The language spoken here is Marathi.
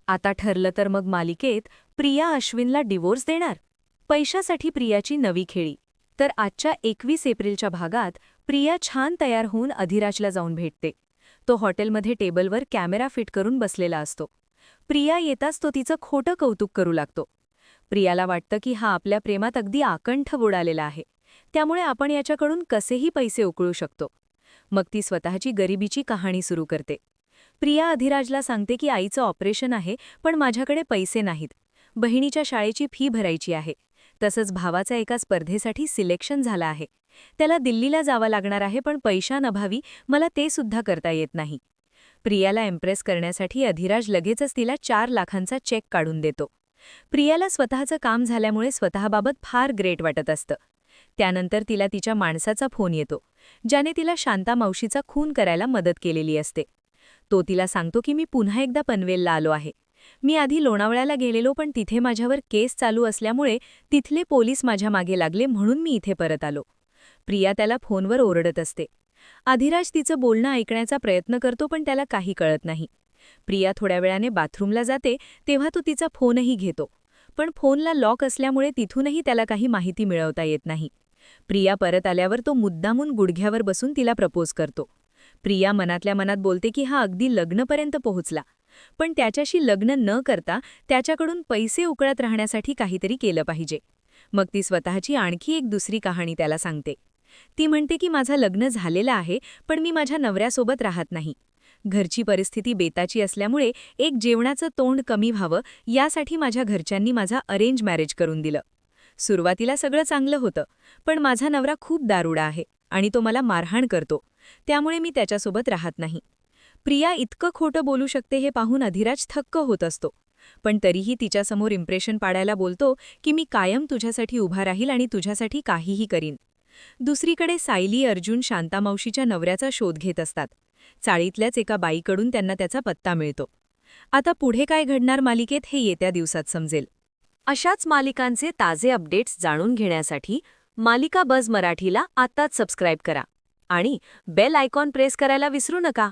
आता ठरलं तर मग मालिकेत प्रिया अश्विनला डिवोर्स देणार. पैशासाठी प्रियाची नवी खेळी. तर आजच्या 21 एप्रिलच्या भागात प्रिया छान तयार होऊन अधिराजला जाऊन भेटते. तो हॉटेलमध्ये टेबलवर कॅमेरा फिट करून बसलेला असतो. प्रिया येताच तो तिचं खोटं कौतुक करू लागतो. प्रियाला वाटतं की हा आपल्या प्रेमात अगदी आकंठ बुडालेला आहे, त्यामुळे आपण याच्याकडून कसेही पैसे उकळू शकतो. मग ती स्वतःची गरिबीची कहाणी सुरू करते. प्रिया अधिराजला सांगते की आईचं ऑपरेशन आहे, पण माझ्याकडे पैसे नाहीत. बहिणीच्या शाळेची फी भरायची आहे. तसंच भावाचा एका स्पर्धेसाठी सिलेक्शन झालं आहे. त्याला दिल्लीला जावं लागणार आहे, पण पैशांअभावी मला ते सुद्धा करता येत नाही. प्रियाला इम्प्रेस करण्यासाठी अधिराज लगेचच तिला 4 लाखांचा चेक काढून देतो. प्रियाला स्वतःचं काम झाल्यामुळे स्वतःबाबत फार ग्रेट वाटत असतं. त्यानंतर तिला तिच्या माणसाचा फोन येतो, ज्याने तिला शांता मावशीचा खून करायला मदत केलेली असते. तो तिला सांगतो की मी पुन्हा एकदा पनवेलला आलो आहे. मी आधी लोणावळ्याला गेलेलो, पण तिथे माझ्यावर केस चालू असल्यामुळे तिथले पोलीस माझ्या मागे लागले, म्हणून मी इथे परत आलो. प्रिया त्याला फोनवर ओरडत असते. अधिराज तिचं बोलणं ऐकण्याचा प्रयत्न करतो, पण त्याला काही कळत नाही. प्रिया थोड्या वेळाने बाथरूमला जाते, तेव्हा तो तिचा फोनही घेतो. पण फोनला लॉक असल्यामुळे तिथूनही त्याला काही माहिती मिळवता येत नाही. प्रिया परत आल्यावर तो मुद्दामून गुडघ्यावर बसून तिला प्रपोज करतो. प्रिया मनातल्या मनात बोलते की हा अगदी लग्नपर्यंत पोहोचला, पण त्याच्याशी लग्न न करता त्याच्याकडून पैसे उकळत राहण्यासाठी काहीतरी केलं पाहिजे. मग ती स्वतःची आणखी एक दुसरी कहाणी त्याला सांगते. ती म्हणते की माझं लग्न झालेलं आहे, पण मी माझ्या नवऱ्यासोबत राहत नाही. घरची परिस्थिती बेताची असल्यामुळे एक जेवणाचं तोंड कमी व्हावं यासाठी माझ्या घरच्यांनी माझा अरेंज मॅरेज करून दिलं. सुरुवातीला सगळं चांगलं होतं, पण माझा नवरा खूप दारुडा आहे आणि तो मला मारहाण करतो, त्यामुळे मी त्याच्यासोबत राहत नाही. प्रिया इतकं खोटं बोलू शकते हे पाहून अधिराज थक्क होत असतो, पण तरीही तिच्यासमोर इम्प्रेशन पाडायला बोलतो की मी कायम तुझ्यासाठी उभा राहील आणि तुझ्यासाठी काहीही करीन. दुसरीकडे सायली अर्जुन शांतामावशीच्या नवऱ्याचा शोध घेत असतात. चाळीतल्याच एका बाईकडून त्यांना त्याचा पत्ता मिळतो. आता पुढे काय घडणार मालिकेत हे येत्या दिवसात समजेल. अशाच मालिकांचे ताजे अपडेट्स जाणून घेण्यासाठी मालिका बज मराठीला आत्ताच सबस्क्राईब करा आणि बेल आयकॉन प्रेस करायला विसरू नका.